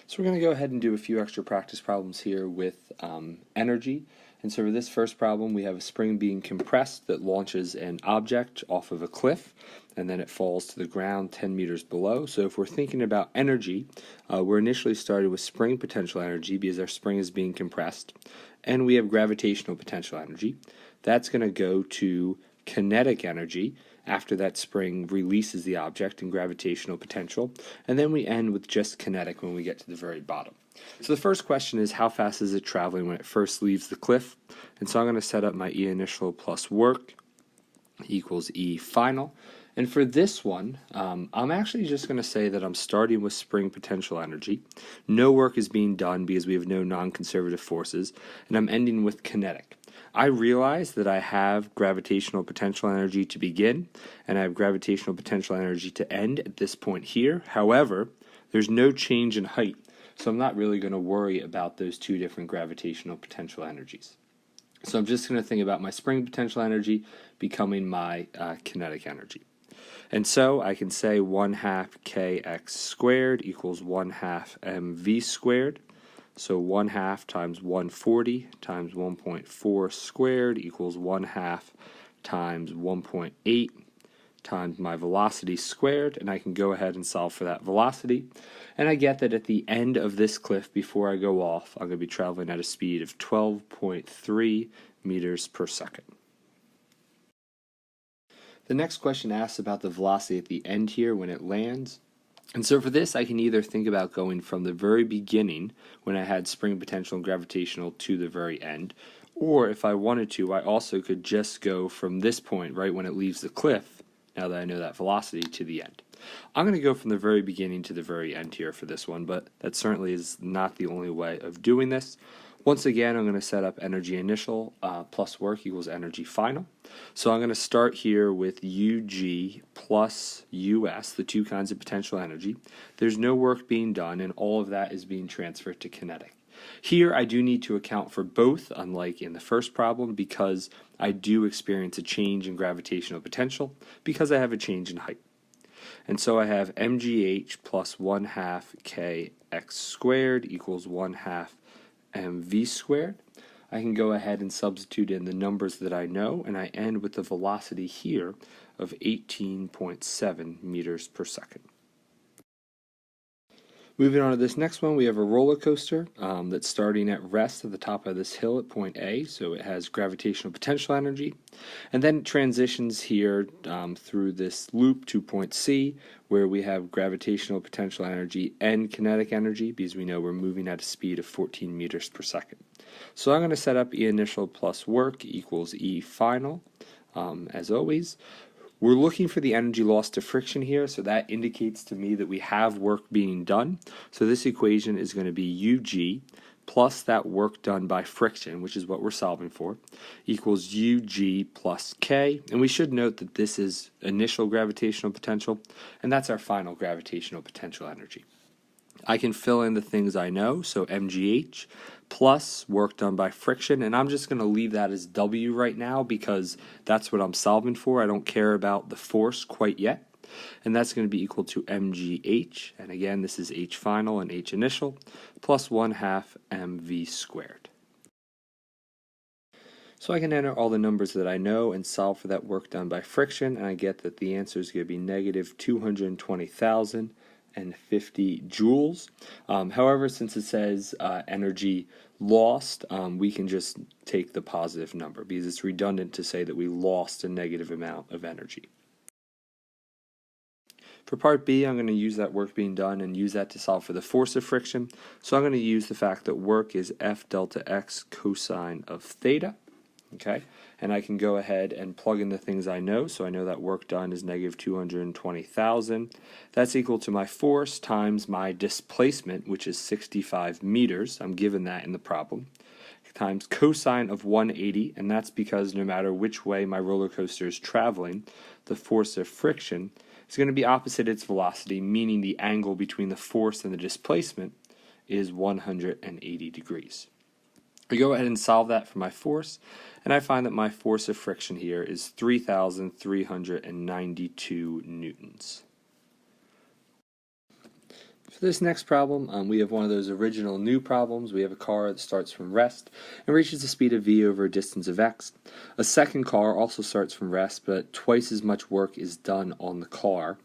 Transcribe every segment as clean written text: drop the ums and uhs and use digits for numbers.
So we're going to go ahead and do a few extra practice problems here with energy. And so for this first problem, we have a spring being compressed that launches an object off of a cliff, and then it falls to the ground 10 meters below. So if we're thinking about energy, we're initially started with spring potential energy because our spring is being compressed, and we have gravitational potential energy. That's going to go to kinetic energy after that spring releases the object in gravitational potential, and then we end with just kinetic when we get to the very bottom. So the first question is, how fast is it traveling when it first leaves the cliff? And so I'm going to set up my E initial plus work equals E final. And for this one, I'm actually just going to say that I'm starting with spring potential energy. No work is being done because we have no non-conservative forces, and I'm ending with kinetic. I realize that I have gravitational potential energy to begin, and I have gravitational potential energy to end at this point here. However, there's no change in height, so I'm not really going to worry about those two different gravitational potential energies. So I'm just going to think about my spring potential energy becoming my kinetic energy. And so I can say 1/2 kx squared equals 1/2 mv squared. So 1/2 times 140 times 1.4 squared equals 1/2 times 1.8 times my velocity squared, and I can go ahead and solve for that velocity. And I get that at the end of this cliff, before I go off, I'm going to be traveling at a speed of 12.3 meters per second. The next question asks about the velocity at the end here when it lands. And so for this, I can either think about going from the very beginning, when I had spring potential and gravitational, to the very end, or if I wanted to, I also could just go from this point, right when it leaves the cliff, now that I know that velocity, to the end. I'm going to go from the very beginning to the very end here for this one, but that certainly is not the only way of doing this. Once again, I'm going to set up energy initial plus work equals energy final. So I'm going to start here with UG plus US, the two kinds of potential energy. There's no work being done, and all of that is being transferred to kinetic. Here I do need to account for both, unlike in the first problem, because I do experience a change in gravitational potential because I have a change in height. And so I have mgh plus 1/2 kx squared equals 1/2 mv squared. I can go ahead and substitute in the numbers that I know, and I end with the velocity here of 18.7 meters per second. Moving on to this next one, we have a roller coaster that's starting at rest at the top of this hill at point A, so it has gravitational potential energy, and then it transitions here through this loop to point C, where we have gravitational potential energy and kinetic energy, because we know we're moving at a speed of 14 meters per second. So I'm going to set up E initial plus work equals E final, as always. We're looking for the energy loss to friction here, so that indicates to me that we have work being done. So this equation is going to be UG plus that work done by friction, which is what we're solving for, equals UG plus K. And we should note that this is initial gravitational potential, and that's our final gravitational potential energy. I can fill in the things I know, so mgh plus work done by friction, and I'm just going to leave that as W right now because that's what I'm solving for. I don't care about the force quite yet, and that's going to be equal to mgh, and again this is h final and h initial, plus 1/2 mv squared. So I can enter all the numbers that I know and solve for that work done by friction, and I get that the answer is going to be negative 220,050 joules. However, since it says energy lost, we can just take the positive number because it's redundant to say that we lost a negative amount of energy. For part B, I'm going to use that work being done and use that to solve for the force of friction. So I'm going to use the fact that work is F delta x cosine of theta. Okay, and I can go ahead and plug in the things I know. So I know that work done is negative 220,000. That's equal to my force times my displacement, which is 65 meters. I'm given that in the problem. Times cosine of 180, and that's because no matter which way my roller coaster is traveling, the force of friction is going to be opposite its velocity, meaning the angle between the force and the displacement is 180 degrees. I go ahead and solve that for my force, and I find that my force of friction here is 3,392 newtons. For this next problem, we have one of those original new problems. We have a car that starts from rest and reaches the speed of v over a distance of x. A second car also starts from rest, but twice as much work is done on the car.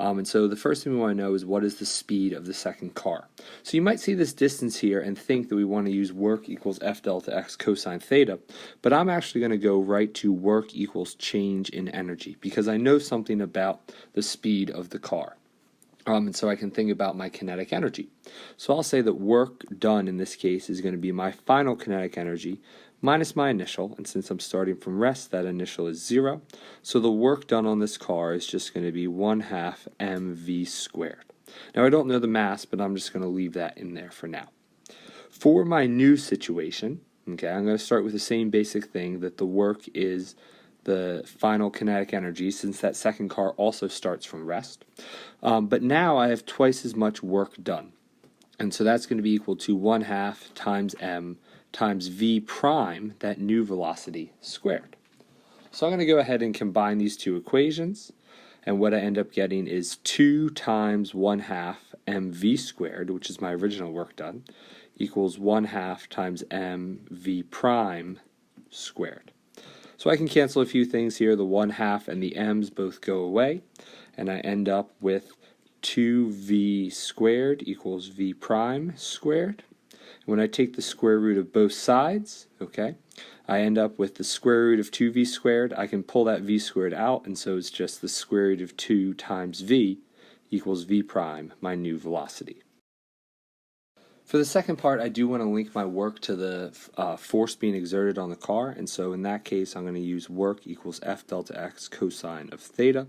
And so the first thing we want to know is what is the speed of the second car. So you might see this distance here and think that we want to use work equals f delta x cosine theta, but I'm actually going to go right to work equals change in energy because I know something about the speed of the car. And so I can think about my kinetic energy. So I'll say that work done in this case is going to be my final kinetic energy minus my initial, and since I'm starting from rest, that initial is 0. So the work done on this car is just going to be 1/2 mv squared. Now I don't know the mass, but I'm just going to leave that in there for now. For my new situation, okay, I'm going to start with the same basic thing, that the work is the final kinetic energy, since that second car also starts from rest. But now I have twice as much work done. And so that's going to be equal to 1/2 times m times v prime, that new velocity, squared. So I'm going to go ahead and combine these two equations. And what I end up getting is 2 times 1/2 mv squared, which is my original work done, equals 1/2 times mv prime squared. So I can cancel a few things here. The 1/2 and the m's both go away, and I end up with 2v squared equals v prime squared. And when I take the square root of both sides, okay, I end up with the square root of 2v squared. I can pull that v squared out, and so it's just the square root of 2 times v equals v prime, my new velocity. For the second part, I do want to link my work to the force being exerted on the car, and so in that case I'm going to use work equals f delta x cosine of theta.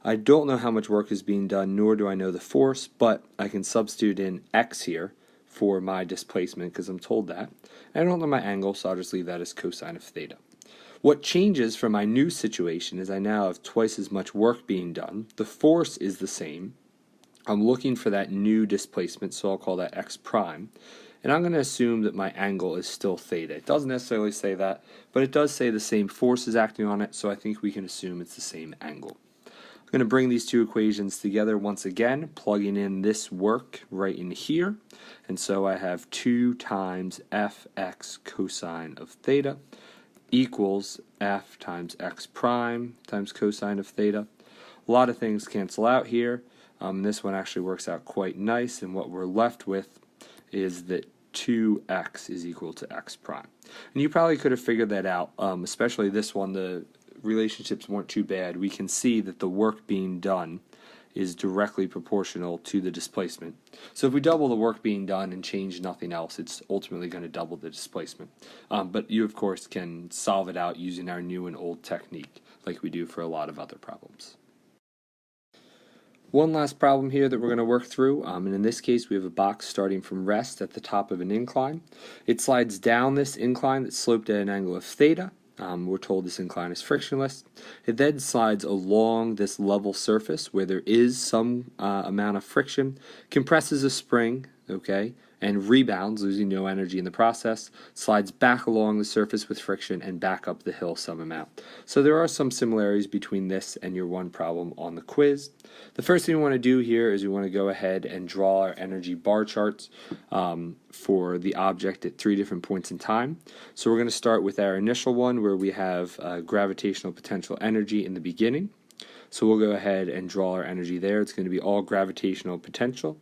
I don't know how much work is being done, nor do I know the force, but I can substitute in x here for my displacement because I'm told that. And I don't know my angle, so I'll just leave that as cosine of theta. What changes from my new situation is I now have twice as much work being done. The force is the same. I'm looking for that new displacement, so I'll call that x prime. And I'm going to assume that my angle is still theta. It doesn't necessarily say that, but it does say the same force is acting on it, so I think we can assume it's the same angle. I'm going to bring these two equations together once again, plugging in this work right in here. And so I have 2 times fx cosine of theta equals f times x prime times cosine of theta. A lot of things cancel out here. This one actually works out quite nice, and what we're left with is that 2x is equal to x prime. And you probably could have figured that out, especially this one. The relationships weren't too bad. We can see that the work being done is directly proportional to the displacement. So if we double the work being done and change nothing else, it's ultimately going to double the displacement. But you, of course, can solve it out using our new and old technique, like we do for a lot of other problems. One last problem here that we're going to work through, and in this case we have a box starting from rest at the top of an incline. It slides down this incline that's sloped at an angle of theta. We're told this incline is frictionless. It then slides along this level surface where there is some amount of friction, compresses a spring, okay, and rebounds, losing no energy in the process, slides back along the surface with friction and back up the hill some amount. So there are some similarities between this and your one problem on the quiz. The first thing we want to do here is we want to go ahead and draw our energy bar charts for the object at 3 different points in time. So we're going to start with our initial one where we have gravitational potential energy in the beginning. So we'll go ahead and draw our energy there. It's going to be all gravitational potential.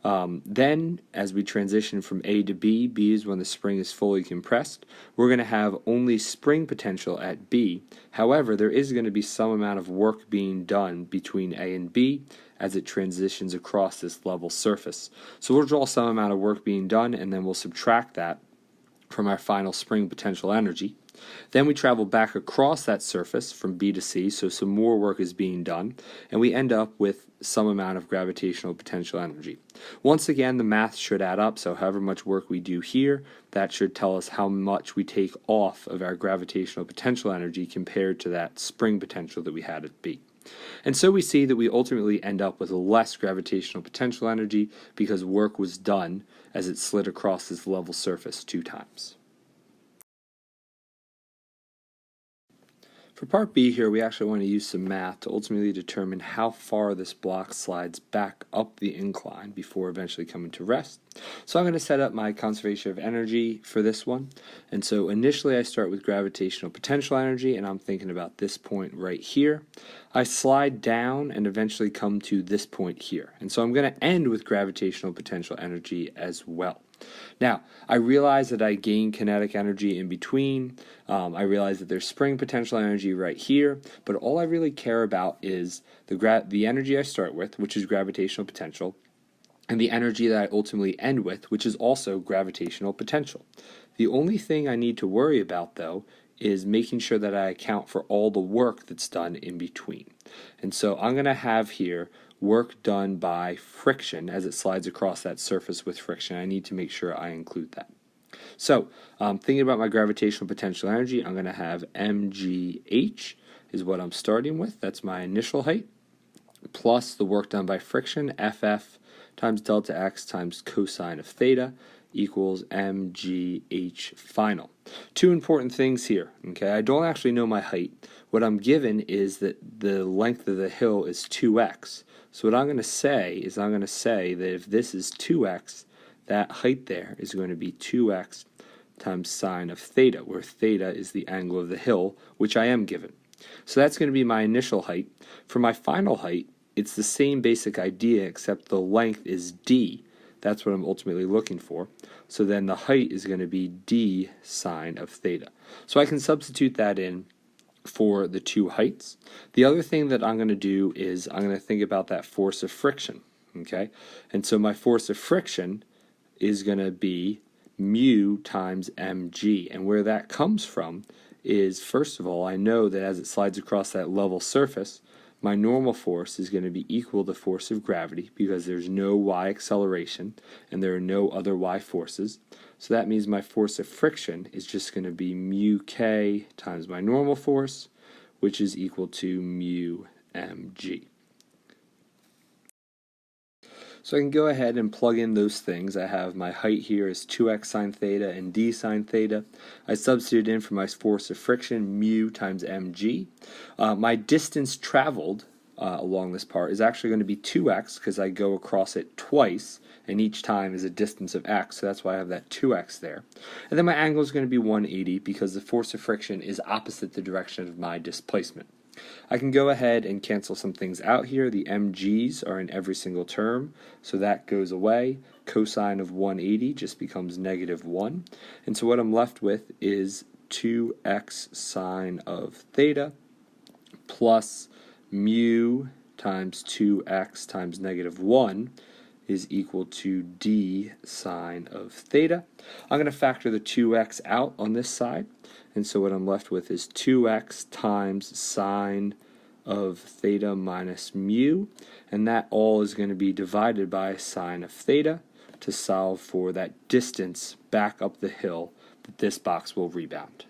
Then, as we transition from A to B, B is when the spring is fully compressed, we're going to have only spring potential at B. However, there is going to be some amount of work being done between A and B as it transitions across this level surface. So we'll draw some amount of work being done, and then we'll subtract that from our final spring potential energy. Then we travel back across that surface from B to C, so some more work is being done, and we end up with some amount of gravitational potential energy. Once again, the math should add up, so however much work we do here, that should tell us how much we take off of our gravitational potential energy compared to that spring potential that we had at B. And so we see that we ultimately end up with less gravitational potential energy because work was done as it slid across this level surface 2 times. For part B here, we actually want to use some math to ultimately determine how far this block slides back up the incline before eventually coming to rest. So I'm going to set up my conservation of energy for this one. And so initially I start with gravitational potential energy, and I'm thinking about this point right here. I slide down and eventually come to this point here. And so I'm going to end with gravitational potential energy as well. Now, I realize that I gain kinetic energy in between. I realize that there's spring potential energy right here, but all I really care about is the energy I start with, which is gravitational potential, and the energy that I ultimately end with, which is also gravitational potential. The only thing I need to worry about, though, is making sure that I account for all the work that's done in between. And so I'm going to have here work done by friction as it slides across that surface with friction. I need to make sure I include that. So thinking about my gravitational potential energy, I'm going to have mgh is what I'm starting with. That's my initial height, plus the work done by friction, ff times delta x times cosine of theta equals mgh final. Two important things here. Okay, I don't actually know my height. What I'm given is that the length of the hill is 2x. So what I'm going to say is I'm going to say that if this is 2x, that height there is going to be 2x times sine of theta, where theta is the angle of the hill, which I am given. So that's going to be my initial height. For my final height, it's the same basic idea, except the length is d. That's what I'm ultimately looking for. So then the height is going to be d sine of theta. So I can substitute that in for the two heights. The other thing that I'm going to do is I'm going to think about that force of friction. Okay, and so my force of friction is going to be mu times mg, and where that comes from is, first of all, I know that as it slides across that level surface, my normal force is going to be equal to the force of gravity because there's no y acceleration and there are no other y forces. So that means my force of friction is just going to be mu k times my normal force, which is equal to mu mg. So I can go ahead and plug in those things. I have my height here is 2x sine theta and d sine theta. I substitute in for my force of friction, mu times mg. My distance traveled along this part is actually going to be 2x because I go across it twice, and each time is a distance of x, so that's why I have that 2x there. And then my angle is going to be 180 because the force of friction is opposite the direction of my displacement. I can go ahead and cancel some things out here. The mg's are in every single term, so that goes away. Cosine of 180 just becomes -1. And so what I'm left with is 2x sine of theta plus mu times 2x times -1 is equal to d sine of theta. I'm going to factor the 2x out on this side, and so what I'm left with is 2x times sine of theta minus mu, and that all is going to be divided by sine of theta to solve for that distance back up the hill that this box will rebound.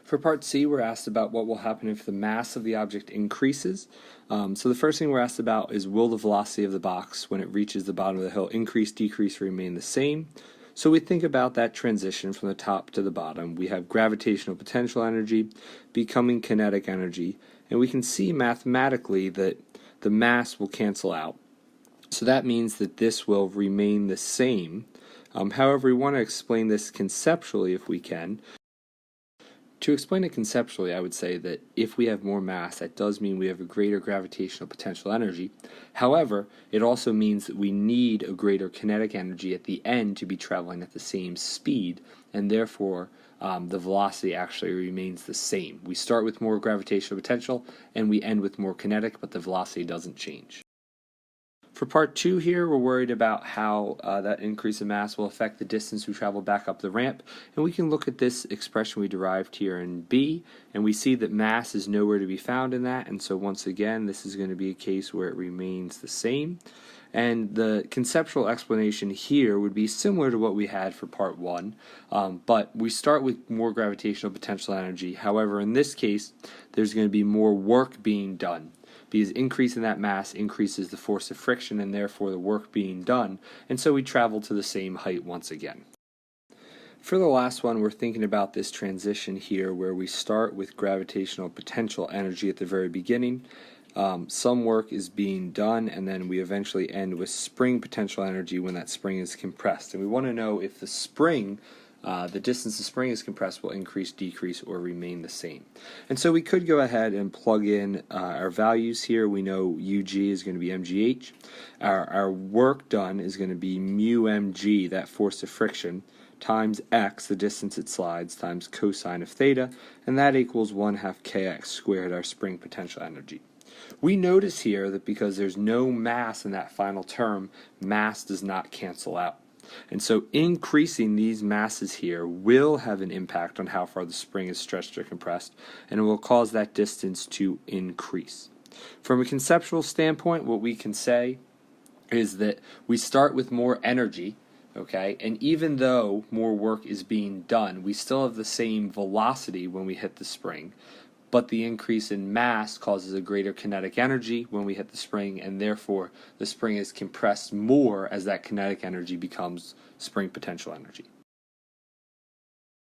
For part C, we're asked about what will happen if the mass of the object increases. So the first thing we're asked about is, will the velocity of the box when it reaches the bottom of the hill increase, decrease, or remain the same? So we think about that transition from the top to the bottom. We have gravitational potential energy becoming kinetic energy, and we can see mathematically that the mass will cancel out. So that means that this will remain the same. However, we want to explain this conceptually if we can. To explain it conceptually, I would say that if we have more mass, that does mean we have a greater gravitational potential energy. However, it also means that we need a greater kinetic energy at the end to be traveling at the same speed, and therefore the velocity actually remains the same. We start with more gravitational potential, and we end with more kinetic, but the velocity doesn't change. For part 2 here, we're worried about how that increase in mass will affect the distance we travel back up the ramp, and we can look at this expression we derived here in B, and we see that mass is nowhere to be found in that, and so once again this is going to be a case where it remains the same. And the conceptual explanation here would be similar to what we had for part 1, but we start with more gravitational potential energy. However, in this case, there's going to be more work being done, because increasing that mass increases the force of friction and therefore the work being done, and so we travel to the same height once again. For the last one, we're thinking about this transition here where we start with gravitational potential energy at the very beginning. Some work is being done, and then we eventually end with spring potential energy when that spring is compressed. And we want to know if the spring, the distance the spring is compressed, will increase, decrease, or remain the same. And so we could go ahead and plug in our values here. We know UG is going to be mgh. Our work done is going to be mu mg, that force of friction, times x, the distance it slides, times cosine of theta, and that equals 1/2 kx squared, our spring potential energy. We notice here that because there's no mass in that final term, mass does not cancel out. And so increasing these masses here will have an impact on how far the spring is stretched or compressed, and it will cause that distance to increase. From a conceptual standpoint, what we can say is that we start with more energy, okay, and even though more work is being done, we still have the same velocity when we hit the spring, but the increase in mass causes a greater kinetic energy when we hit the spring, and therefore the spring is compressed more as that kinetic energy becomes spring potential energy.